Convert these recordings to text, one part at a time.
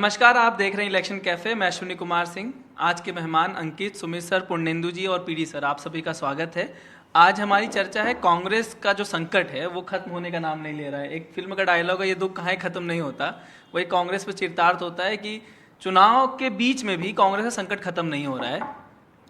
नमस्कार, आप देख रहे हैं इलेक्शन कैफे। मैं अश्विनी कुमार सिंह। आज के मेहमान अंकित, सुमित सर, पुर्णेंदु जी और पीडी सर, आप सभी का स्वागत है। आज हमारी चर्चा है कांग्रेस का जो संकट है वो खत्म होने का नाम नहीं ले रहा है। एक फिल्म का डायलॉग है, ये दुख कहाँ खत्म नहीं होता। वही कांग्रेस पर चिरतार्थ होता है कि चुनाव के बीच में भी कांग्रेस का संकट खत्म नहीं हो रहा है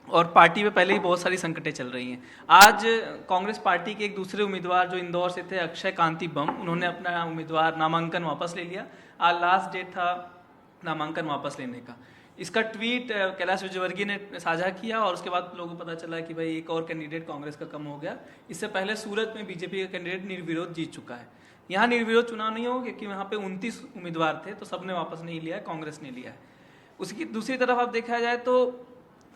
और पार्टी में पहले ही बहुत सारी संकटें चल रही हैं। आज कांग्रेस पार्टी के एक दूसरे उम्मीदवार जो इंदौर से थे, अक्षय कांति बम, उन्होंने अपना उम्मीदवार नामांकन वापस ले लिया। आज लास्ट डेट था नामांकन वापस लेने का। इसका ट्वीट कैलाश विजयवर्गीय ने साझा किया और उसके बाद लोगों को पता चला कि भाई एक और कैंडिडेट कांग्रेस का कम हो गया। इससे पहले सूरत में बीजेपी का कैंडिडेट निर्विरोध जीत चुका है। यहाँ निर्विरोध चुनाव नहीं होगा क्योंकि वहाँ पे 29 उम्मीदवार थे, तो सबने वापस नहीं लिया है, कांग्रेस ने लिया है। उसकी दूसरी तरफ आप देखा जाए तो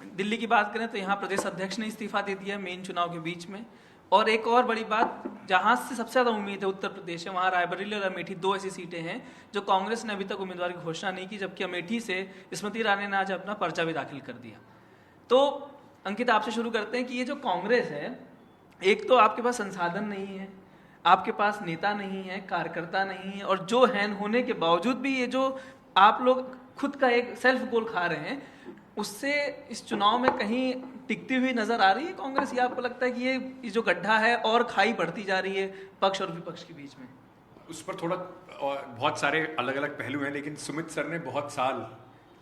दिल्ली की बात करें तो यहाँ प्रदेश अध्यक्ष ने इस्तीफा दे दिया मेन चुनाव के बीच में। और एक और बड़ी बात, जहाँ से सबसे ज़्यादा उम्मीद है उत्तर प्रदेश है, वहाँ रायबरेली और अमेठी दो ऐसी सीटें हैं जो कांग्रेस ने अभी तक उम्मीदवार की घोषणा नहीं की, जबकि अमेठी से स्मृति ईरानी ने आज अपना पर्चा भी दाखिल कर दिया। तो अंकित, आपसे शुरू करते हैं कि ये जो कांग्रेस है, एक तो आपके पास संसाधन नहीं है, आपके पास नेता नहीं है, कार्यकर्ता नहीं है, और जो है होने के बावजूद भी ये जो आप लोग खुद का एक सेल्फ गोल खा रहे हैं, उससे इस चुनाव में कहीं टिकती हुई नजर आ रही है कांग्रेस, या आपको लगता है कि ये जो गड्ढा है और खाई बढ़ती जा रही है पक्ष और विपक्ष के बीच में? उस पर थोड़ा बहुत सारे अलग अलग पहलू हैं, लेकिन सुमित सर ने बहुत साल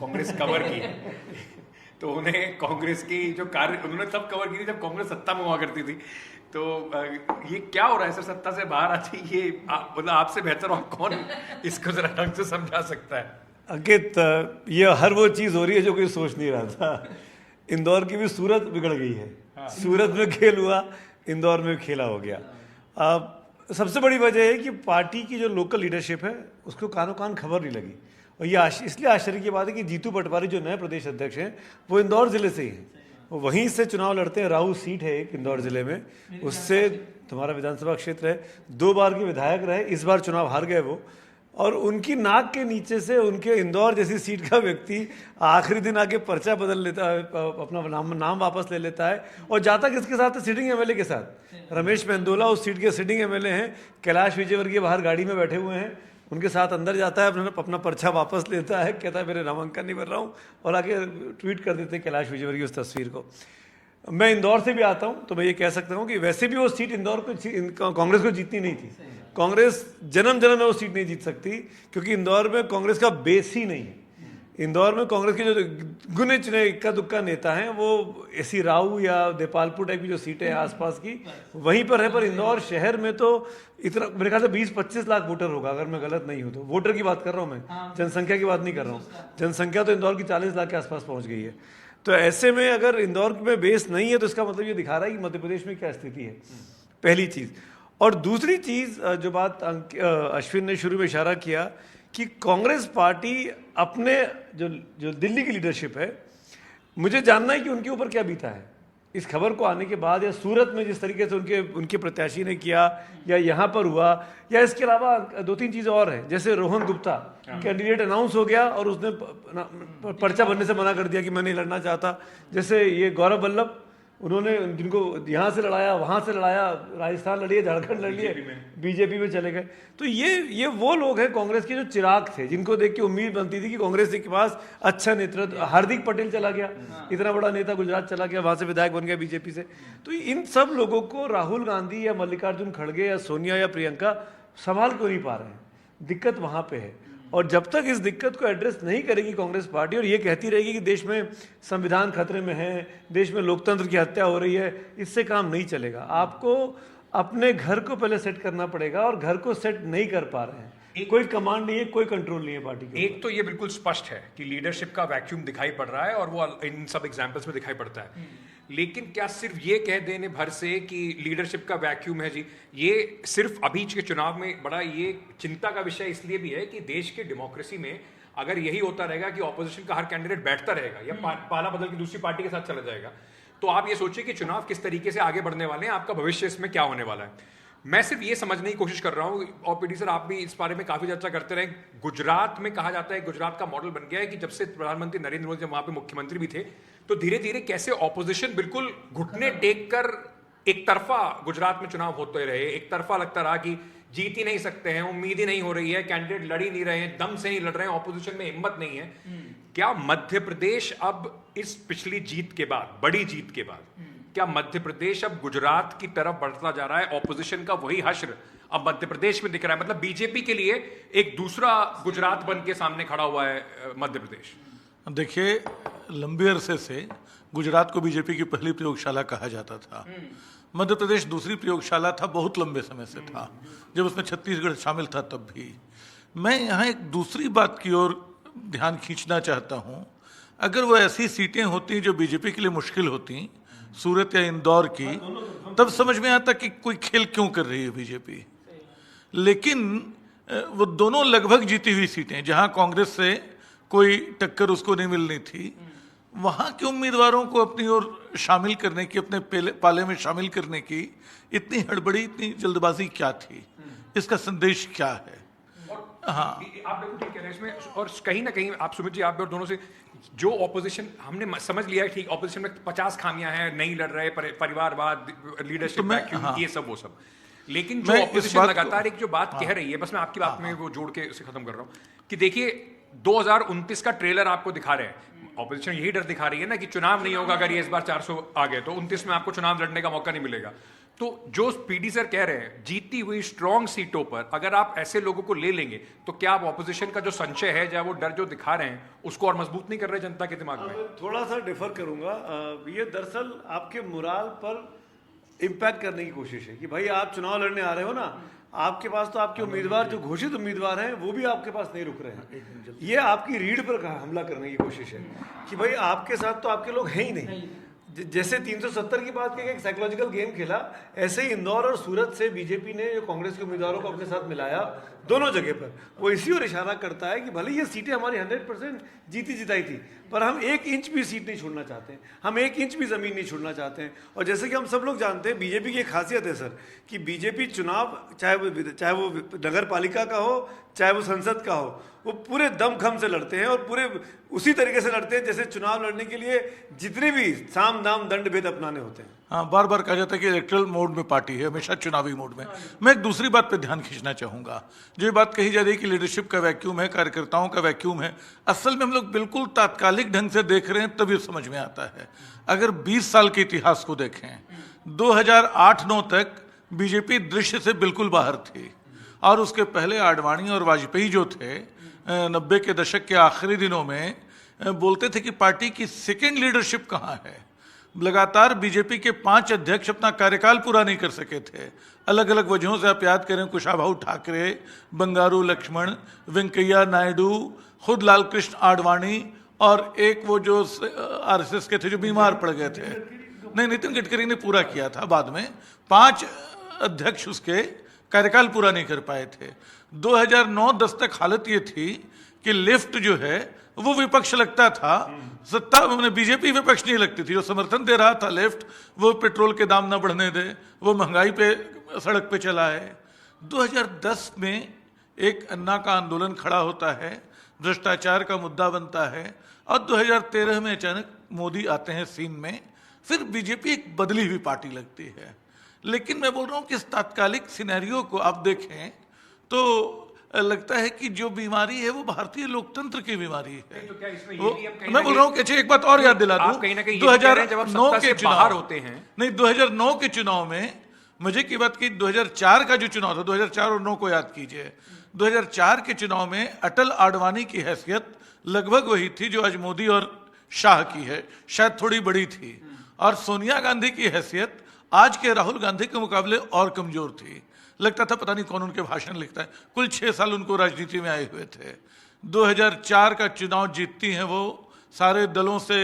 कांग्रेस कवर की है तो उन्हें कांग्रेस की जो कार्य उन्होंने तब कवर की थी जब कांग्रेस सत्ता में हुआ करती थी। तो ये क्या हो रहा है सर, सत्ता से बाहर आती ये मतलब आपसे बेहतर और कौन इसको जरा ढंग से समझा सकता है? अंकित, ये हर वो चीज़ हो रही है जो कोई सोच नहीं रहा था। इंदौर की भी सूरत बिगड़ गई है। हाँ। सूरत में खेल हुआ, इंदौर में खेला हो गया। अब सबसे बड़ी वजह है कि पार्टी की जो लोकल लीडरशिप है उसको कानों कान खबर नहीं लगी। और ये इसलिए आश्चर्य की बात है कि जीतू पटवारी जो नए प्रदेश अध्यक्ष हैं वो इंदौर ज़िले से ही हैं, वो वहीं से चुनाव लड़ते हैं। राहू सीट है एक इंदौर ज़िले में, उससे तुम्हारा विधानसभा क्षेत्र है। 2 बार के विधायक रहे, इस बार चुनाव हार गए वो। और उनकी नाक के नीचे से उनके इंदौर जैसी सीट का व्यक्ति आखिरी दिन आके पर्चा बदल लेता है, अपना नाम वापस ले लेता है और जाता किसके साथ है? सिटिंग एमएलए के साथ। रमेश मेंदोला उस सीट के सिटिंग एमएलए हैं। कैलाश विजयवर्गीय बाहर गाड़ी में बैठे हुए हैं, उनके साथ अंदर जाता है, अपना पर्चा वापस लेता है, कहता है मेरे नामांकन नहीं भर रहा हूँ, और आके ट्वीट कर देते हैं कैलाश विजयवर्गीय उस तस्वीर को। मैं इंदौर से भी आता हूँ तो मैं ये कह सकता हूँ कि वैसे भी वो सीट इंदौर को कांग्रेस को जीतनी नहीं थी। कांग्रेस जन्म में वो सीट नहीं जीत सकती क्योंकि इंदौर में कांग्रेस का बेस ही नहीं है। इंदौर में कांग्रेस के जो गुने चुने इक्का दुक्का नेता हैं वो एसी राव या देपालपुर टाइप की जो सीटें हैं आसपास की वहीं पर है। पर इंदौर शहर में तो इतना मेरे ख्याल से 20-25 लाख वोटर होगा अगर मैं गलत नहीं हूँ तो। वोटर की बात कर रहा हूँ मैं, जनसंख्या की बात नहीं कर रहा हूँ। जनसंख्या तो इंदौर की 40 लाख के आसपास पहुँच गई है। तो ऐसे में अगर इंदौर में बेस नहीं है तो इसका मतलब ये दिखा रहा है कि मध्य प्रदेश में क्या स्थिति है, पहली चीज़। और दूसरी चीज़ जो बात अश्विन ने शुरू में इशारा किया कि कांग्रेस पार्टी अपने जो दिल्ली की लीडरशिप है, मुझे जानना है कि उनके ऊपर क्या बीता है इस खबर को आने के बाद, या सूरत में जिस तरीके से उनके प्रत्याशी ने किया, या यहाँ पर हुआ, या इसके अलावा 2-3 चीज़ें और हैं। जैसे रोहन गुप्ता कैंडिडेट अनाउंस हो गया और उसने पर्चा भरने से मना कर दिया कि मैं नहीं लड़ना चाहता। जैसे ये गौरव वल्लभ, उन्होंने जिनको यहाँ से लड़ाया, वहाँ से लड़ाया, राजस्थान लड़िए, झारखंड लड़िए, बीजेपी में चले गए। तो ये वो लोग हैं कांग्रेस के जो चिराग थे, जिनको देख के उम्मीद बनती थी कि कांग्रेस के पास अच्छा नेतृत्व। हार्दिक पटेल चला गया, इतना बड़ा नेता गुजरात चला गया, वहाँ से विधायक बन गया बीजेपी से। तो इन सब लोगों को राहुल गांधी या मल्लिकार्जुन खड़गे या सोनिया या प्रियंका संभाल क्यों नहीं पा रहे हैं? दिक्कत वहाँ पे है। और जब तक इस दिक्कत को एड्रेस नहीं करेगी कांग्रेस पार्टी और ये कहती रहेगी कि देश में संविधान खतरे में है, देश में लोकतंत्र की हत्या हो रही है, इससे काम नहीं चलेगा। आपको अपने घर को पहले सेट करना पड़ेगा और घर को सेट नहीं कर पा रहे हैं। कोई कमांड नहीं है, कोई कंट्रोल नहीं है पार्टी के। एक तो ये बिल्कुल स्पष्ट है कि लीडरशिप का वैक्यूम दिखाई पड़ रहा है और वो इन सब एग्जाम्पल्स में दिखाई पड़ता है। लेकिन क्या सिर्फ ये कह देने भर से कि लीडरशिप का वैक्यूम है जी, ये सिर्फ अभी के चुनाव में बड़ा ये चिंता का विषय इसलिए भी है कि देश के डेमोक्रेसी में अगर यही होता रहेगा कि ऑपोजिशन का हर कैंडिडेट बैठता रहेगा या पाला बदल के दूसरी पार्टी के साथ चला जाएगा, तो आप ये सोचिए कि चुनाव किस तरीके से आगे बढ़ने वाले हैं, आपका भविष्य इसमें क्या होने वाला है। मैं सिर्फ ये समझने की कोशिश कर रहा हूँ, और पीडी सर आप भी इस बारे में काफी चर्चा करते रहे। गुजरात में कहा जाता है, गुजरात का मॉडल बन गया है कि जब से प्रधानमंत्री नरेंद्र मोदी जब वहां पे मुख्यमंत्री भी थे, तो धीरे धीरे कैसे ऑपोजिशन बिल्कुल घुटने टेक कर एक तरफा गुजरात में चुनाव होते रहे, एक तरफा लगता रहा कि जीत ही नहीं सकते हैं, उम्मीद ही नहीं हो रही है, कैंडिडेट लड़ ही नहीं रहे हैं, दम से नहीं लड़ रहे हैं, ऑपोजिशन में हिम्मत नहीं है, क्या मध्य प्रदेश अब इस पिछली जीत के बाद, बड़ी जीत के बाद, क्या मध्य प्रदेश अब गुजरात की तरफ बढ़ता जा रहा है? ऑपोजिशन का वही हश्र अब मध्य प्रदेश में दिख रहा है, मतलब बीजेपी के लिए एक दूसरा गुजरात बन के सामने खड़ा हुआ है मध्य प्रदेश। देखिए, लंबे अरसे से गुजरात को बीजेपी की पहली प्रयोगशाला कहा जाता था। मध्य प्रदेश दूसरी प्रयोगशाला था, बहुत लंबे समय से था, जब उसमें छत्तीसगढ़ शामिल था तब भी। मैं यहाँ एक दूसरी बात की ओर ध्यान खींचना चाहता हूँ। अगर वो ऐसी सीटें होती जो बीजेपी के लिए मुश्किल होती, सूरत या इंदौर की, तब समझ में आता कि कोई खेल क्यों कर रही है बीजेपी। लेकिन वो दोनों लगभग जीती हुई सीटें, जहां कांग्रेस से कोई टक्कर उसको नहीं मिलनी थी, वहां के उम्मीदवारों को अपनी ओर शामिल करने की, अपने पाले में शामिल करने की इतनी हड़बड़ी, इतनी जल्दबाजी क्या थी? इसका संदेश क्या है? हाँ, आप बिल्कुल ठीक कह रहे हैं इसमें, और कहीं ना कहीं आप सुमित जी, आप और दोनों से जो ऑपोजिशन हमने समझ लिया है, ठीक, ऑपोजिशन में 50 खामियां हैं, नहीं लड़ रहे, परिवारवाद, लीडरशिप वैक्यूम, ये सब वो सब, लेकिन जो ऑपोजिशन लगातार एक जो बात कह रही है, बस मैं आपकी बात में वो जोड़ के उसे खत्म कर रहा हूं कि देखिए 2029 का ट्रेलर आपको दिखा रहे हैं, ऑपोजिशन यही डर दिखा रही है ना कि चुनाव नहीं होगा, अगर ये इस बार 400 आ गए तो 29 में आपको चुनाव लड़ने का मौका नहीं मिलेगा। तो जो पीडी सर कह रहे हैं, जीती हुई स्ट्रॉन्ग सीटों पर अगर आप ऐसे लोगों को ले लेंगे तो क्या आप ऑपोजिशन का जो संशय है, या वो डर जो दिखा रहे हैं, उसको और मजबूत नहीं कर रहे जनता के दिमाग में? थोड़ा सा डिफर करूंगा। ये दरअसल आपके मोराल पर इम्पैक्ट करने की कोशिश है कि भाई आप चुनाव लड़ने आ रहे हो ना, आपके पास तो आपके उम्मीदवार जो घोषित उम्मीदवार हैं वो भी आपके पास नहीं रुक रहे हैं। ये आपकी रीढ़ पर हमला करने की कोशिश है कि भाई आपके साथ तो आपके लोग हैं ही नहीं। जैसे 370 की बात की, एक साइकोलॉजिकल गेम खेला, ऐसे ही इंदौर और सूरत से बीजेपी ने जो कांग्रेस के उम्मीदवारों को अपने साथ मिलाया, दोनों जगह पर वो इसी ओर इशारा करता है कि भले ये सीटें हमारी 100% जीती जिताई थी, पर हम 1 इंच भी सीट नहीं छोड़ना चाहते हैं, हम 1 इंच भी जमीन नहीं छोड़ना चाहते हैं। और जैसे कि हम सब लोग जानते हैं, बीजेपी की एक खासियत है सर कि बीजेपी चुनाव, चाहे वो नगर पालिका का हो, चाहे वो संसद का हो, वो पूरे दमखम से लड़ते हैं और पूरे उसी तरीके से लड़ते हैं जैसे चुनाव लड़ने के लिए जितने भी साम दाम दंड भेद अपनाने होते हैं। हाँ, बार बार कहा जाता है कि इलेक्ट्रल मोड में पार्टी है, हमेशा चुनावी मोड में। मैं एक दूसरी बात पे ध्यान खींचना चाहूंगा। जो ये बात कही जा रही है कि लीडरशिप का वैक्यूम है, कार्यकर्ताओं का वैक्यूम है, असल में हम लोग बिल्कुल तात्कालिक ढंग से देख रहे हैं, तब ये समझ में आता है। अगर 20 साल के इतिहास को देखें, 2008-9 तक बीजेपी दृश्य से बिल्कुल बाहर थी, और उसके पहले आडवाणी और वाजपेयी जो थे 90 के दशक के आखिरी दिनों में बोलते थे कि पार्टी की सेकेंड लीडरशिप कहाँ है। लगातार बीजेपी के 5 अध्यक्ष अपना कार्यकाल पूरा नहीं कर सके थे, अलग अलग वजहों से। आप याद करें, कुशाभाऊ ठाकरे, बंगारू लक्ष्मण, वेंकैया नायडू, खुद लाल कृष्ण आडवाणी, और एक वो जो आरएसएस के थे जो बीमार पड़ गए थे, नहीं, नितिन गडकरी ने पूरा किया था बाद में। 5 अध्यक्ष उसके कार्यकाल पूरा नहीं कर पाए थे। 2009-10 तक हालत ये थी कि लेफ्ट जो है वो विपक्ष लगता था, सत्ता में बीजेपी विपक्ष नहीं लगती थी। जो समर्थन दे रहा था लेफ्ट, वो पेट्रोल के दाम ना बढ़ने दे, वो महंगाई पे सड़क पे चला है। 2010 में एक अन्ना का आंदोलन खड़ा होता है, भ्रष्टाचार का मुद्दा बनता है, और 2013 में अचानक मोदी आते हैं सीन में, फिर बीजेपी एक बदली हुई पार्टी लगती है। लेकिन मैं बोल रहा हूँ कि इस तात्कालिक सिनेरियो को आप देखें तो लगता है कि जो बीमारी है वो भारतीय लोकतंत्र की बीमारी है। तो क्या इसमें वो, मैं बोल रहा हूँ कि एक बात और याद दिला दूं, 2009 के चुनाव होते हैं, नहीं, 2009 के चुनाव में मजे की बात की, 2004 का जो चुनाव था, 2004 और 9 को याद कीजिए। 2004 के चुनाव में अटल आडवाणी की हैसियत लगभग वही थी जो आज मोदी और शाह की है, शायद थोड़ी बड़ी थी। और सोनिया गांधी की हैसियत आज के राहुल गांधी के मुकाबले और कमजोर थी। लगता था पता नहीं कौन उनके भाषण लिखता है। कुल 6 साल उनको राजनीति में आए हुए थे। 2004 का चुनाव जीतती हैं वो, सारे दलों से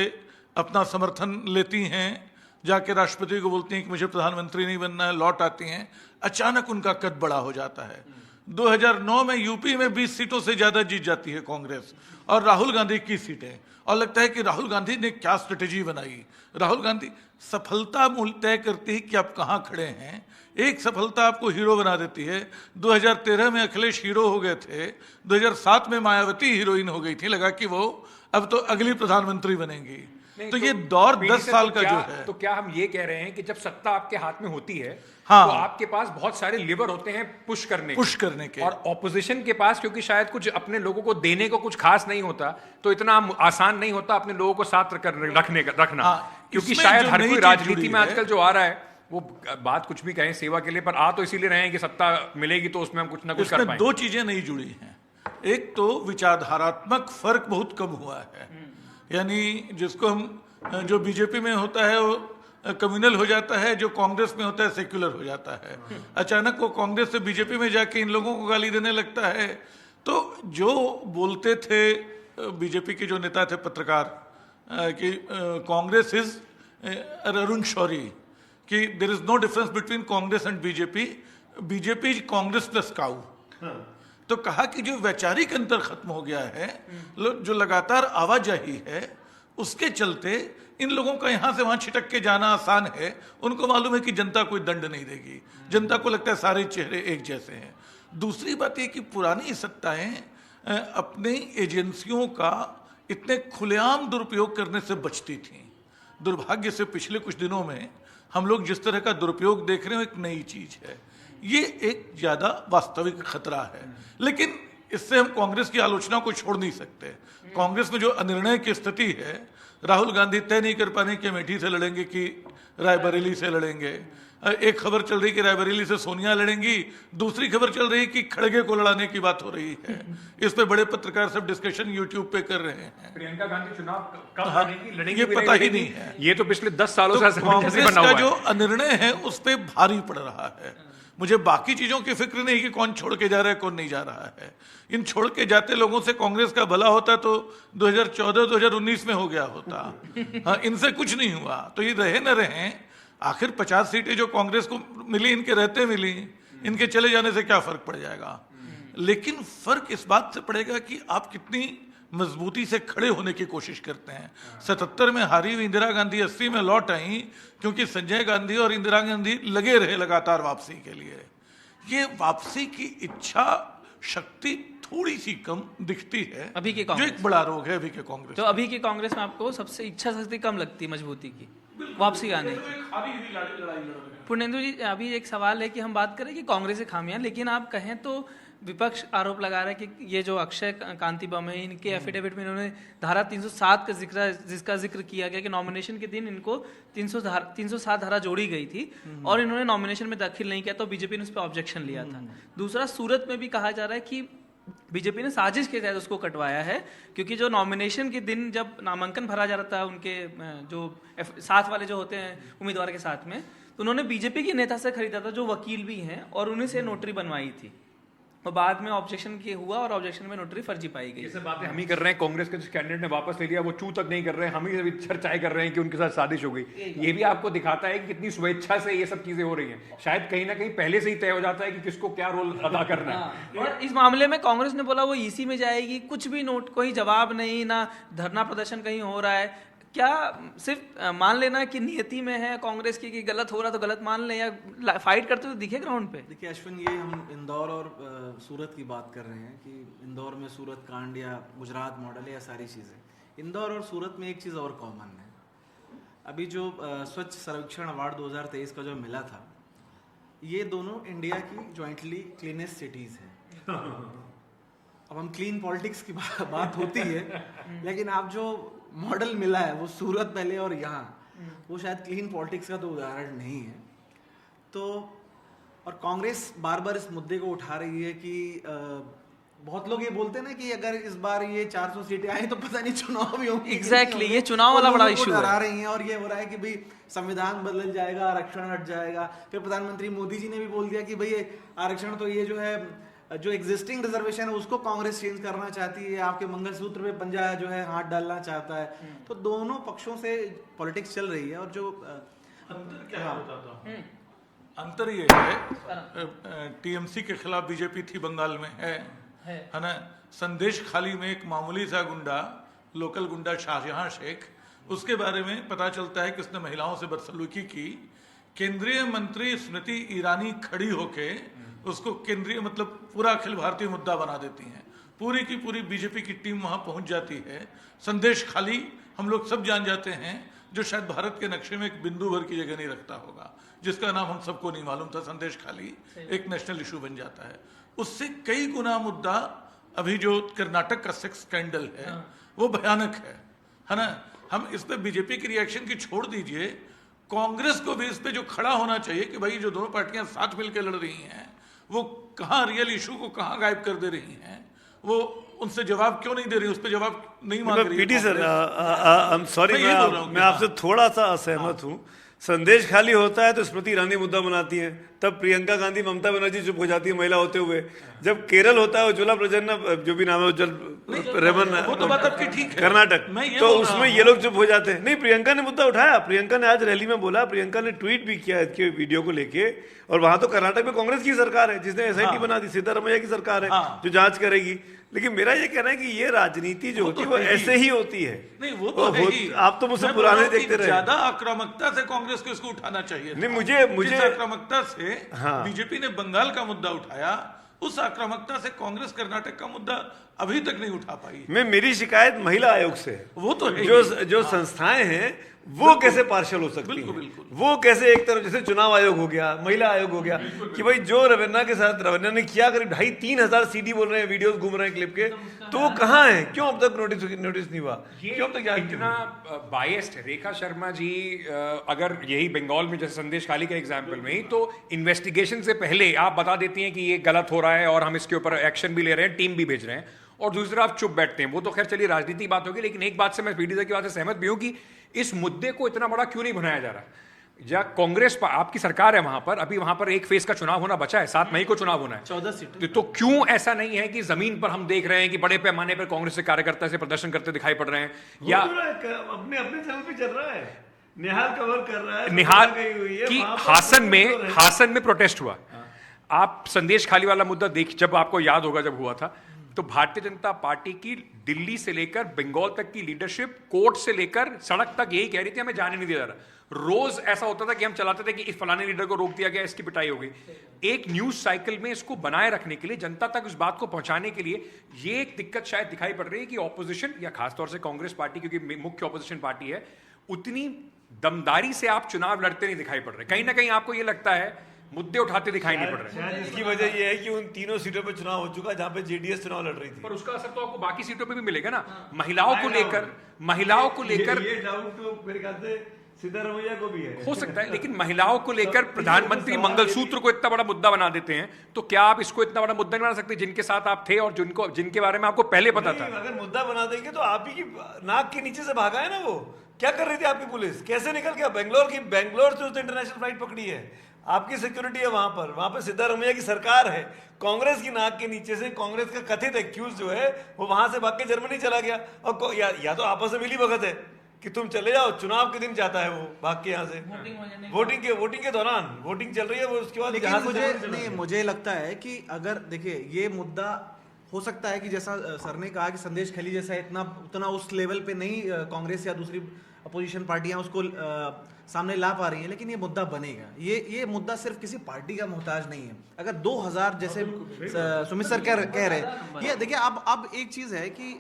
अपना समर्थन लेती हैं, जाके राष्ट्रपति को बोलती हैं कि मुझे प्रधानमंत्री नहीं बनना है, लौट आती हैं। अचानक उनका कद बड़ा हो जाता है। 2009 में यूपी में 20 सीटों से ज्यादा जीत जाती है कांग्रेस, और राहुल गांधी 21 सीटें। और लगता है कि राहुल गांधी ने क्या स्ट्रेटेजी बनाई। राहुल गांधी सफलता मूल्य तय करती है कि आप कहाँ खड़े हैं। एक सफलता आपको हीरो बना देती है। 2013 में अखिलेश हीरो हो गए थे, 2007 में मायावती हीरोइन हो गई थी, लगा कि वो अब तो अगली प्रधानमंत्री बनेंगी। नहीं, तो ये दौर पीडी 10 सर, साल तो का क्या, जो है, तो क्या हम ये कह रहे हैं कि जब सत्ता आपके हाथ में होती है हाँ, तो आपके पास बहुत सारे लिवर होते हैं पुश करने के, के और ऑपोजिशन के पास क्योंकि शायद कुछ अपने लोगों को देने को कुछ खास नहीं होता, तो इतना आसान नहीं होता अपने लोगों को साथ रखना। हाँ, क्योंकि इसमें शायद जो हर नई कोई चीज राजनीति जुड़ी में है, आजकल जो आ रहा है वो बात कुछ भी कहें सेवा के लिए, पर आ तो इसीलिए रहे हैं कि सत्ता मिलेगी तो उसमें हम कुछ ना कुछ कर इसमें पाएंगे। दो चीजें नहीं जुड़ी हैं। एक तो विचारधारात्मक फर्क बहुत कम हुआ है, यानी जिसको हम जो बीजेपी में होता है वो कम्युनल हो जाता है, जो कांग्रेस में होता है सेक्युलर हो जाता है। अचानक वो कांग्रेस से बीजेपी में जाके इन लोगों को गाली देने लगता है। तो जो बोलते थे बीजेपी के जो नेता थे, पत्रकार, कि कांग्रेस इज अरुण शौरी, कि there is no difference between Congress and BJP, BJP is Congress plus cow. तो कहा कि जो वैचारिक अंतर खत्म हो गया है, जो लगातार आवाजाही है, उसके चलते इन लोगों का यहां से वहां छिटक के जाना आसान है। उनको मालूम है कि जनता कोई दंड नहीं देगी, जनता को लगता है सारे चेहरे एक जैसे हैं। दूसरी बात यह कि पुरानी सत्ताएं अपनी एजेंसियों का इतने खुलेआम दुरुपयोग करने से बचती थीं। दुर्भाग्य से पिछले कुछ दिनों में हम लोग जिस तरह का दुरुपयोग देख रहे हो, एक नई चीज है, ये एक ज्यादा वास्तविक खतरा है। लेकिन इससे हम कांग्रेस की आलोचना को छोड़ नहीं सकते। कांग्रेस में जो अनिर्णय की स्थिति है, राहुल गांधी तय नहीं कर पाने कि अमेठी से लड़ेंगे कि रायबरेली से लड़ेंगे। एक खबर चल रही कि रायबरेली से सोनिया लड़ेंगी, दूसरी खबर चल रही कि खड़गे को लड़ाने की बात हो रही है। इस पे बड़े पत्रकार सब डिस्कशन यूट्यूब पे कर रहे हैं। प्रियंका गांधी चुनाव कब लड़ेंगी ये भी पता ही लड़ेंगी। नहीं है। ये तो पिछले 10 सालों तो से कांग्रेस बना का हुआ जो है। अनिर्णय है उस पे भारी पड़ रहा है। मुझे बाकी चीजों की फिक्र नहीं कि कौन छोड़ के जा रहा है कौन नहीं जा रहा है। इन छोड़ के जाते लोगों से कांग्रेस का भला होता तो 2014-2019 में हो गया होता। हाँ, इनसे कुछ नहीं हुआ। तो ये रहे न रहे, आखिर 50 सीटें जो कांग्रेस को मिली, इनके रहते मिली, इनके चले जाने से क्या फर्क पड़ जाएगा। लेकिन फर्क इस बात से पड़ेगा कि आप कितनी मजबूती से खड़े होने की कोशिश करते हैं। 77 में हारी हुई इंदिरा गांधी 80 में लौट आई, क्योंकि संजय गांधी और इंदिरा गांधी लगे रहे लगातार वापसी के लिए। ये वापसी की इच्छा शक्ति थोड़ी सी कम दिखती है अभी के जो कांग्रेस, एक बड़ा रोग है अभी के कांग्रेस। तो अभी की कांग्रेस में आपको सबसे इच्छा शक्ति कम लगती है मजबूती की, वापसी आने की। पुर्णेंदु जी, अभी एक सवाल है कि हम बात करें कि कांग्रेस की खामियां, लेकिन आप कहें तो विपक्ष आरोप लगा रहा है कि ये जो अक्षय कांति बम है, इनके एफिडेविट में इन्होंने धारा 307 का जिसका जिक्र किया गया कि नॉमिनेशन के दिन इनको 307 धारा जोड़ी गई थी और इन्होंने नॉमिनेशन में दाखिल नहीं किया, तो बीजेपी ने उस पर ऑब्जेक्शन लिया था। दूसरा, सूरत में भी कहा जा रहा है कि बीजेपी ने साजिश के तहत उसको कटवाया है, क्योंकि जो नॉमिनेशन के दिन जब नामांकन भरा जा रहा था उनके जो साथ वाले जो होते हैं उम्मीदवार के साथ में, तो उन्होंने बीजेपी के नेता से खरीदा था जो वकील भी हैं, और उन्हीं से नोटरी बनवाई थी। और बाद में ऑब्जेक्शन किए हुआ और ऑब्जेक्शन में नोटरी फर्जी पाई गई। ये सब बातें हम ही कर रहे हैं। कांग्रेस के जिस कैंडिडेट ने वापस ले लिया वो चू तक नहीं कर रहे हैं, हम ही अभी चर्चाएं कर रहे हैं कि उनके साथ साजिश हो गई। ये भी आपको दिखाता है कि कितनी स्वेच्छा से ये सब चीजें हो रही हैं। शायद कहीं ना कहीं पहले से ही तय हो जाता है कि किसको क्या रोल अदा करना है। और इस मामले में कांग्रेस ने बोला वो ईसी में जाएगी, कुछ भी नोट, कोई जवाब नहीं, ना धरना प्रदर्शन कहीं हो रहा है। क्या सिर्फ मान लेना कि नियति में है कांग्रेस की कि गलत हो रहा तो गलत मान लें, या फाइट करते हुए दिखे ग्राउंड पे? देखिए अश्विन, ये हम इंदौर और सूरत की बात कर रहे हैं कि इंदौर में सूरत कांड या गुजरात मॉडल या सारी चीज़ें। इंदौर और सूरत में एक चीज़ और कॉमन है। अभी जो स्वच्छ सर्वेक्षण अवार्ड 2023 का जो मिला था, ये दोनों इंडिया की जॉइंटली क्लीनेस्ट सिटीज़ हैं। अब हम क्लीन पॉलिटिक्स की बात होती है, लेकिन आप जो मॉडल मिला है वो सूरत पहले और यहाँ, वो शायद क्लीन पॉलिटिक्स का तो उदाहरण नहीं है। तो और कांग्रेस बार बार इस मुद्दे को उठा रही है कि बहुत लोग ये बोलते हैं ना कि अगर इस बार ये 400 सीटें आई तो पता नहीं चुनाव भी होंगे। एग्जैक्टली, ये चुनाव वाला बड़ा इशू है। डरा रही हैं और ये हो रहा है कि भाई संविधान बदल जाएगा, आरक्षण हट जाएगा। फिर प्रधानमंत्री मोदी जी ने भी बोल दिया कि भाई आरक्षण तो ये जो है, जो एग्जिस्टिंग रिजर्वेशन है उसको कांग्रेस चेंज करना चाहती है, आपके मंगलसूत्र पे पंजा जो है हाथ डालना चाहता है। तो दोनों पक्षों से पॉलिटिक्स चल रही है। और जो अंतर क्या है बताता हूं। अंतर ये है, टीएमसी के खिलाफ बीजेपी थी, बंगाल में है ना। संदेश खाली में एक मामूली सा गुंडा, लोकल गुंडा शाहजहां शेख, उसके बारे में पता चलता है कि उसने महिलाओं से बदसलूकी की। केंद्रीय मंत्री स्मृति ईरानी खड़ी होके उसको केंद्रीय मतलब पूरा अखिल भारतीय मुद्दा बना देती हैं। पूरी की पूरी बीजेपी की टीम वहां पहुंच जाती है। संदेश खाली हम लोग सब जान जाते हैं, जो शायद भारत के नक्शे में एक बिंदु भर की जगह नहीं रखता होगा, जिसका नाम हम सबको नहीं मालूम था, संदेश खाली एक नेशनल इशू बन जाता है। उससे कई गुना मुद्दा अभी जो कर्नाटक का सेक्स स्कैंडल है वो भयानक है ना। हम इस पे बीजेपी की रिएक्शन की छोड़ दीजिए, कांग्रेस को भी इस पे जो खड़ा होना चाहिए कि भाई जो दोनों पार्टियां साथ मिलकर लड़ रही हैं वो कहाँ रियल इशू को कहाँ गायब कर दे रही हैं, वो उनसे जवाब क्यों नहीं दे रही, उस पर जवाब नहीं मांग रही। PT sir, I am sorry, मैं आपसे थोड़ा सा असहमत हूँ। संदेश खाली होता है तो स्मृति ईरानी मुद्दा बनाती है, तब प्रियंका गांधी ममता बनर्जी चुप हो जाती है महिला होते हुए। जब केरल होता है उज्ज्वला प्रजन्ना, जो भी नाम है उज्जवल रेमन, वो तो बात आपकी ठीक है, कर्नाटक, तो उसमें ये लोग चुप हो जाते हैं। नहीं, प्रियंका ने मुद्दा उठाया, प्रियंका ने आज रैली में बोला, प्रियंका ने ट्वीट भी किया इसके वीडियो को लेके। और वहां तो कर्नाटक में कांग्रेस की सरकार है जिसने एसआईटी बना दी, सिद्धारमैया की सरकार है जो जांच करेगी। लेकिन मेरा ये कहना है कि ये राजनीति जो होती है वो ऐसे ही होती है। नहीं, वो तो है ही। आप तो मुझसे पुराने देखते रहे। ज्यादा आक्रामकता से कांग्रेस को इसको उठाना चाहिए। नहीं, मुझे आक्रामकता से बीजेपी ने बंगाल का मुद्दा उठाया, उस आक्रामकता से कांग्रेस कर्नाटक का मुद्दा अभी तक नहीं उठा पाई। मेरी शिकायत महिला आयोग से है। वो तो है, जो संस्थाएं हैं वो कैसे पार्शियल हो सकती हैं, वो कैसे एक तरफ, जैसे चुनाव आयोग हो गया, महिला आयोग हो गया, कि भाई जो रवीना के साथ रवीना ने किया, करीब 2,500-3 हजार सीडी बोल रहे हैं, वीडियोस घूम रहे हैं क्लिप के, तो वो कहाँ है, क्यों अब तक नोटिस नहीं हुआ, क्यों अब तक इतना बायस्ड है। रेखा शर्मा जी, अगर यही बंगाल में जैसे संदेश खाली के एग्जाम्पल में ही, तो इन्वेस्टिगेशन से पहले आप बता देती हैं कि ये गलत हो रहा है और हम इसके ऊपर एक्शन भी ले रहे हैं, टीम भी भेज रहे हैं, और दूसरा आप चुप बैठते हैं। वो तो खैर चलिए राजनीति बात होगी, लेकिन एक बात से मैं पीडी की बात से सहमत भी हूं कि इस मुद्दे को इतना बड़ा क्यों नहीं बनाया जा रहा। या कांग्रेस पर आपकी सरकार है वहां पर, अभी वहां पर एक फेज का चुनाव होना बचा है, 7 मई को चुनाव होना है, 14 सीटें। तो क्यों ऐसा नहीं है कि जमीन पर हम देख रहे हैं कि बड़े पैमाने पर कांग्रेस के कार्यकर्ता से प्रदर्शन करते दिखाई पड़ रहे हैं, या अपने चैनल पे चल रहा है, निहाल कवर कर रहा है, निहाल की हासन में प्रोटेस्ट हुआ। आप संदेश खाली वाला मुद्दा देख, जब आपको याद होगा जब हुआ था, तो भारतीय जनता पार्टी की दिल्ली से लेकर बंगाल तक की लीडरशिप, कोर्ट से लेकर सड़क तक यही कह रही थी हमें जाने नहीं दिया जा रहा। रोज ऐसा होता था कि हम चलाते थे कि इस फलाने लीडर को रोक दिया गया, इसकी पिटाई हो गई। एक न्यूज साइकिल में इसको बनाए रखने के लिए, जनता तक उस बात को पहुंचाने के लिए, ये एक दिक्कत शायद दिखाई पड़ रही है कि ऑपोजिशन, या खासतौर से कांग्रेस पार्टी क्योंकि मुख्य ऑपोजिशन पार्टी है, उतनी दमदारी से आप चुनाव लड़ते नहीं दिखाई पड़ रहे। कहीं ना कहीं आपको ये लगता है मुद्दे उठाते दिखाई नहीं पड़ रहे। शायद इसकी वजह यह है कि उन तीनों सीटों पर चुनाव हो चुका है जहां पे जेडीएस चुनाव लड़ रही थी, पर उसका असर तो आपको बाकी सीटों पे भी मिलेगा ना। महिलाओं को लेकर ये डाउट तो मेरे ख्याल से सिद्धारमैया को भी है, हो सकता है, लेकिन महिलाओं को लेकर प्रधानमंत्री मंगलसूत्र को इतना बड़ा मुद्दा बना देते हैं, तो क्या आप इसको इतना बड़ा मुद्दा नहीं बना सकते जिनके साथ आप थे और जिनके बारे में आपको पहले पता था? अगर मुद्दा बना देंगे तो आप ही की नाक के नीचे से भागा है ना। वो क्या कर रही थी आपकी पुलिस, कैसे निकल गया बेंगलोर से उसने इंटरनेशनल फ्लाइट पकड़ी है, आपकी सिक्योरिटी है वहां पर सिद्धारमैया की सरकार है, कांग्रेस की नाक के नीचे से कांग्रेस का कथित एक्यूज जो है वो वहां से भाग के जर्मनी चला गया। और या तो आपस में मिली भगत है कि तुम चले जाओ, चुनाव के दिन जाता है वो भाग के यहाँ से, वोटिंग के दौरान वोटिंग चल रही है वो, उसके बाद लेकिन मुझे लगता है कि अगर देखिए ये मुद्दा हो सकता है कि जैसा सर ने कहा कि संदेश खाली जैसा उतना उस लेवल पे नहीं कांग्रेस या दूसरी अपोजिशन पार्टियां उसको सामने ला पा रही हैं, लेकिन ये मुद्दा बनेगा। ये मुद्दा सिर्फ किसी पार्टी का मोहताज नहीं है। अगर 2000 जैसे सुमित सर कह रहे हैं, ये देखिए अब एक चीज है कि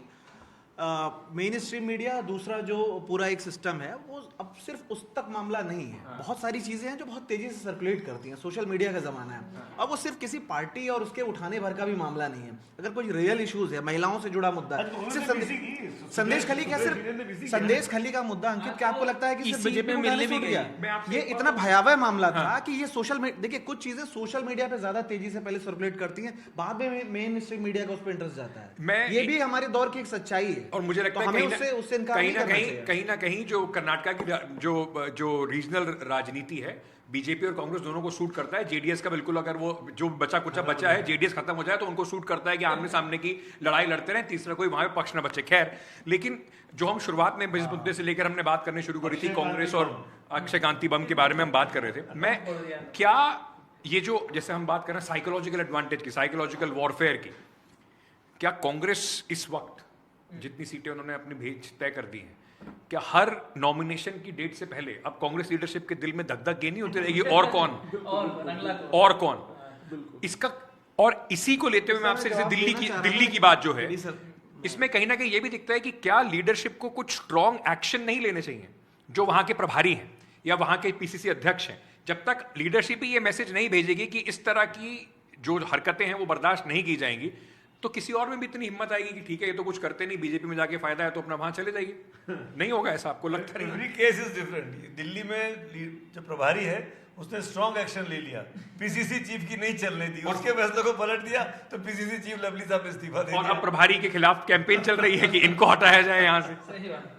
मेन स्ट्रीम मीडिया, दूसरा जो पूरा एक सिस्टम है वो अब सिर्फ उस तक मामला नहीं है। बहुत सारी चीजें हैं जो बहुत तेजी से सर्कुलेट करती हैं, सोशल मीडिया का जमाना है। अब वो सिर्फ किसी पार्टी और उसके उठाने भर का भी मामला नहीं है। अगर कोई रियल इश्यूज है, महिलाओं से जुड़ा मुद्दा है, सिर्फ संदेश खाली क्या, सिर्फ संदेश खाली का मुद्दा, अंकित क्या आपको लगता है कि सिर्फ बीजेपी में मिलने भी गया? ये इतना भयावह मामला था कि ये सोशल मीडिया, देखिए कुछ चीजें सोशल मीडिया पे ज्यादा तेजी से पहले सर्कुलेट करती हैं, बाद में मेन स्ट्रीम मीडिया का उस पर इंटरेस्ट जाता है। ये भी हमारे दौर की एक सच्चाई है। और मुझे लगता है कहीं ना कहीं जो कर्नाटक की जो रीजनल राजनीति है, बीजेपी और कांग्रेस दोनों को सूट करता है। जेडीएस का बिल्कुल, अगर वो जो बचा है जेडीएस खत्म हो जाए तो उनको सूट करता है कि आमने सामने की लड़ाई लड़ते रहे, तीसरा कोई वहां पे पक्ष न बचे। खैर, लेकिन जो हम शुरुआत में जिस मुद्दे से लेकर हमने बात करनी शुरू करी थी, कांग्रेस और अक्षय कांति बम के बारे में हम बात कर रहे थे, मैं क्या ये जो जैसे हम बात कर रहे हैं साइकोलॉजिकल एडवांटेज की, साइकोलॉजिकल वॉरफेयर की, क्या कांग्रेस इस वक्त जितनी सीटें उन्होंने अपनी भेज तय कर दी हैं, क्या हर नॉमिनेशन की डेट से पहले अब कांग्रेस लीडरशिप के दिल में धक धक ये नहीं होती रहेगी और कौन? इसका और इसी को लेते हुए मैं आपसे जैसे दिल्ली की बात जो है, इसमें कहीं ना कहीं ये भी दिखता है कि क्या लीडरशिप को कुछ स्ट्रॉन्ग एक्शन नहीं लेने चाहिए, जो वहां के प्रभारी हैं या वहां के पीसीसी अध्यक्ष हैं। जब तक लीडरशिप ही ये मैसेज नहीं भेजेगी कि इस तरह की जो हरकतें हैं वो बर्दाश्त नहीं की जाएंगी, तो किसी और में भी इतनी हिम्मत आएगी कि ठीक है ये तो कुछ करते नहीं, बीजेपी में जाके फायदा है तो अपना वहां चले जाइए। नहीं होगा ऐसा, आपको लगता नहीं? Every case is different. Delhi में जो प्रभारी है उसने स्ट्रॉन्ग एक्शन ले लिया, पीसीसी चीफ की नहीं चलने दी, उसके फैसले को पलट दिया तो पीसीसी चीफ लवली साहब इस्तीफा दे और दिया। अब प्रभारी के खिलाफ कैंपेन चल रही है कि इनको हटाया जाए यहाँ से। सही बात है।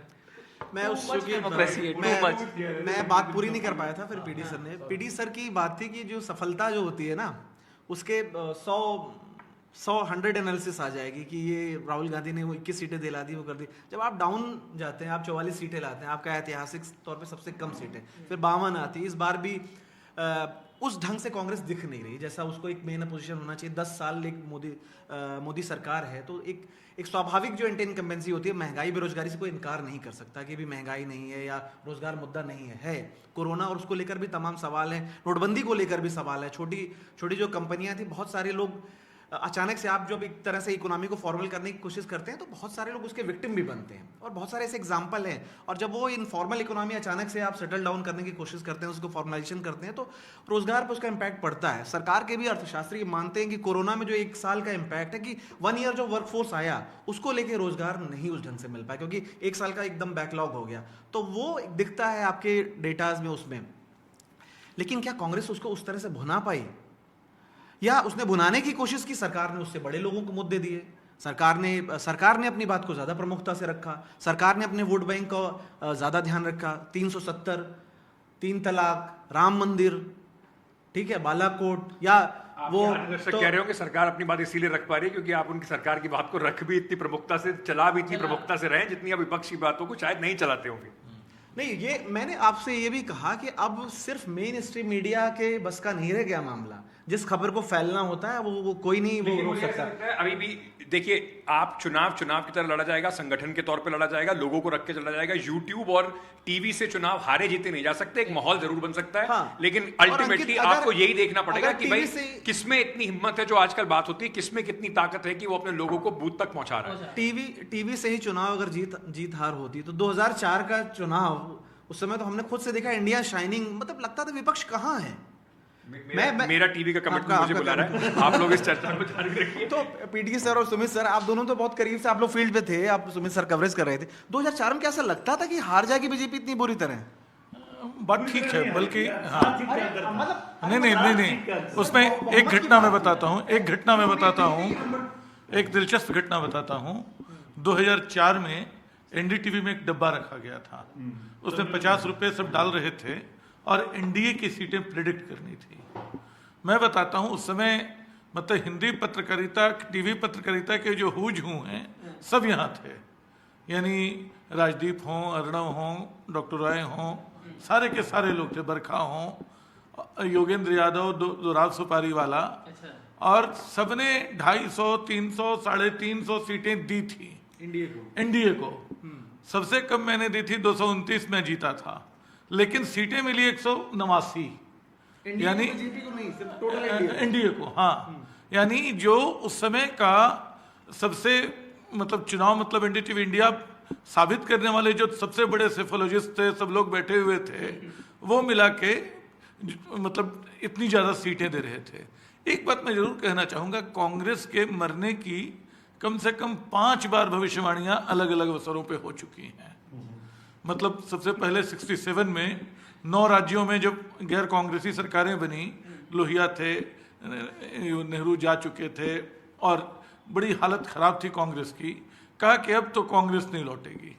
मैं उस मैं बात पूरी नहीं कर पाया था, फिर पीडी सर ने, पीडी सर की बात थी कि जो सफलता जो होती है ना, उसके 100 एनालिसिस आ जाएगी कि ये राहुल गांधी ने वो 21 सीटें दिला दी, वो कर दी। जब आप डाउन जाते हैं, आप 44 सीटें लाते हैं, आपका ऐतिहासिक तौर पे सबसे कम सीटें, फिर 52 आती है। इस बार भी उस ढंग से कांग्रेस दिख नहीं रही जैसा उसको एक मेन पोजीशन होना चाहिए। 10 साल एक मोदी सरकार है, तो एक स्वाभाविक जो एंटी इनकम्बेंसी होती है, महंगाई बेरोजगारी से कोई इनकार नहीं कर सकता कि भी महंगाई नहीं है या रोजगार मुद्दा नहीं है कोरोना, और उसको लेकर भी तमाम सवाल हैं, नोटबंदी को लेकर भी सवाल है। छोटी छोटी जो कंपनियां थी, बहुत सारे लोग अचानक से, आप जब एक तरह से इकोनॉमी को फॉर्मल करने की कोशिश करते हैं तो बहुत सारे लोग उसके विक्टिम भी बनते हैं, और बहुत सारे ऐसे एग्जाम्पल हैं। और जब वो इनफॉर्मल इकोनॉमी अचानक से आप सेटल डाउन करने की कोशिश करते हैं, उसको फॉर्मलाइजेशन करते हैं, तो रोजगार पर उसका इम्पैक्ट पड़ता है। सरकार के भी अर्थशास्त्री मानते हैं कि कोरोना में जो 1 साल का इम्पैक्ट है, कि 1 ईयर जो वर्कफोर्स आया उसको लेके रोजगार नहीं उस ढंग से मिल पाया, क्योंकि 1 साल का एकदम बैकलॉग हो गया, तो वो दिखता है आपके डेटाज में उसमें। लेकिन क्या कांग्रेस उसको उस तरह से भुना पाई, या उसने भुनाने की कोशिश की? सरकार ने उससे बड़े लोगों को मुद्दे दिए, सरकार ने अपनी बात को ज्यादा प्रमुखता से रखा, सरकार ने अपने वोट बैंक का ज्यादा ध्यान रखा। 370, 3 तलाक, राम मंदिर, ठीक है, बालाकोट, या वो कह रहे हो कि सरकार अपनी बात इसीलिए रख पा रही है क्योंकि आप उनकी सरकार की बात को रख भी इतनी प्रमुखता से, चला भी इतनी प्रमुखता से रहे जितनी अब विपक्ष की बातों को शायद नहीं चलाते होंगे। नहीं, ये मैंने आपसे ये भी कहा कि अब सिर्फ मेन स्ट्रीम मीडिया के बस का नहीं रह गया मामला। जिस खबर को फैलना होता है वो कोई नहीं वो रोक सकता। अभी भी देखिए, आप चुनाव की तरह लड़ा जाएगा, संगठन के तौर पे लड़ा जाएगा, लोगों को रख के चला जाएगा। यूट्यूब और टीवी से चुनाव हारे जीते नहीं जा सकते, एक माहौल जरूर बन सकता है। हाँ। लेकिन अल्टीमेटली आपको यही देखना पड़ेगा कि भाई किसमें इतनी हिम्मत है, जो आजकल बात होती है, किसमें कितनी ताकत है कि वो अपने लोगों को बूथ तक पहुंचा रहा है। टीवी से ही चुनाव अगर जीत हार होती तो 2004 का चुनाव, उस समय तो हमने खुद से देखा, इंडिया शाइनिंग, मतलब लगता था विपक्ष कहाँ है। मेरा टीवी का कमिटमेंट मुझे बुला रहा है, आप लोग इस चर्चा को जारी रखिए। तो पीडी सर और सुमित सर, आप दोनों तो बहुत करीब से, आप लोग फील्ड पे थे, आप सुमित सर कवरेज कर रहे थे। 2004 में क्या ऐसा लगता था कि हार जाएगी बीजेपी इतनी बुरी तरह? बात ठीक है, बल्कि हाँ, नहीं, उसमें एक घटना मैं बताता हूँ, एक दिलचस्प घटना बताता हूँ। 2004 में एनडीटीवी में एक डब्बा रखा गया था, उसमें 50 रुपए सब डाल रहे थे और एनडीए की सीटें प्रेडिक्ट करनी थी। मैं बताता हूं, उस समय मतलब हिंदी पत्रकारिता, टीवी पत्रकारिता के जो हुज हूँ हैं सब यहाँ थे, यानी राजदीप हों, अर्णव हों, डॉक्टर राय हों, सारे के सारे लोग थे, बरखा हों, योगेंद्र यादव, दोराब सुपारी वाला, और सबने 250, 300, 350 सीटें दी थी एनडीए को। सबसे कम मैंने दी थी 229 में जीता था, लेकिन सीटें मिली 189, यानी एनडीए को। हाँ, यानी जो उस समय का सबसे मतलब चुनाव, मतलब एनडीटीवी इंडिया साबित करने वाले जो सबसे बड़े सेफोलॉजिस्ट थे, सब लोग बैठे हुए थे, वो मिला के मतलब इतनी ज्यादा सीटें दे रहे थे। एक बात मैं जरूर कहना चाहूंगा, कांग्रेस के मरने की कम से कम 5 बार भविष्यवाणियां अलग अलग अवसरों पे हो चुकी हैं। मतलब सबसे पहले 67 में 9 राज्यों में जब गैर कांग्रेसी सरकारें बनी, लोहिया थे, नेहरू जा चुके थे और बड़ी हालत खराब थी कांग्रेस की, कहा कि अब तो कांग्रेस नहीं लौटेगी,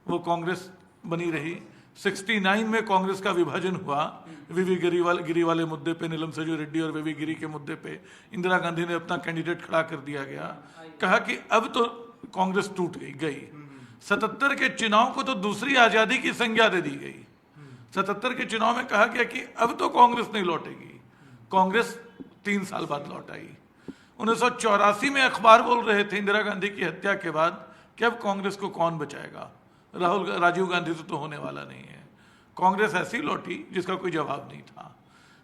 वो कांग्रेस बनी रही। 69 में कांग्रेस का विभाजन हुआ, वीवी गिरी वाले मुद्दे पे, नीलम सजू रेड्डी और वीवी गिरी के मुद्दे पे इंदिरा गांधी ने अपना कैंडिडेट खड़ा कर दिया गया, कहा कि अब तो कांग्रेस टूट गई। 77 के चुनाव को तो दूसरी आजादी की संज्ञा दे दी गई। 77 के चुनाव में कहा गया कि अब तो कांग्रेस नहीं लौटेगी, कांग्रेस 3 साल बाद लौट आई। 1984 में अखबार बोल रहे थे इंदिरा गांधी की हत्या के बाद कि अब कांग्रेस को कौन बचाएगा, राजीव गांधी से तो होने वाला नहीं है। कांग्रेस ऐसी लौटी जिसका कोई जवाब नहीं था।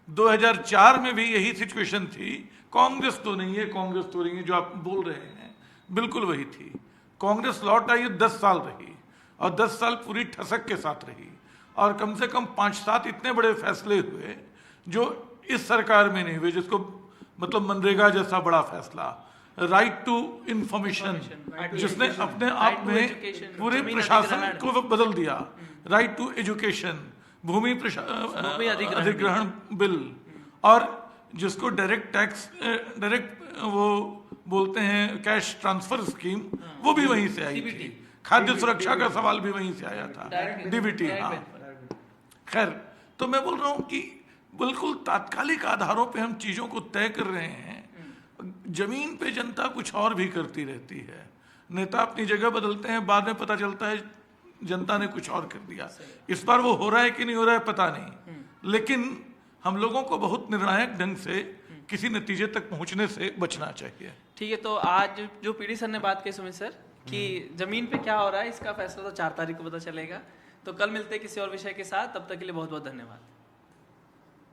2004 में भी यही सिचुएशन थी। कांग्रेस तो नहीं है, कांग्रेस तो नहीं है जो आप बोल रहे हैं, बिल्कुल वही थी। कांग्रेस लौट आई 10 साल रही और 10 साल पूरी ठसक के साथ रही और कम से कम 5-7 इतने बड़े फैसले हुए जो इस सरकार में नहीं हुए, जिसको मतलब मनरेगा जैसा बड़ा फैसला, राइट टू इंफॉर्मेशन जिसने अपने आप में पूरे प्रशासन को बदल दिया, राइट टू एजुकेशन, भूमि अधिग्रहण बिल, और जिसको डायरेक्ट टैक्स, डायरेक्ट वो बोलते हैं कैश ट्रांसफर स्कीम, वो भी वहीं से आई थी। खाद्य सुरक्षा का सवाल भी वहीं से आया था, डीबीटी। हाँ, खैर, तो मैं बोल रहा हूँ कि बिल्कुल तात्कालिक आधारों पे हम चीजों को तय कर रहे हैं। जमीन पे जनता कुछ और भी करती रहती है। नेता अपनी जगह बदलते हैं, बाद में पता चलता है जनता ने कुछ और कर दिया। इस बार वो हो रहा है कि नहीं हो रहा है पता नहीं, लेकिन हम लोगों को बहुत निर्णायक ढंग से किसी नतीजे तक पहुंचने से बचना चाहिए। ठीक है, तो आज जो पीडी सर ने बात की सुमित सर कि जमीन पे क्या हो रहा है, इसका फैसला तो 4 तारीख को पता चलेगा। तो कल मिलते हैं किसी और विषय के साथ, तब तक के लिए बहुत बहुत धन्यवाद।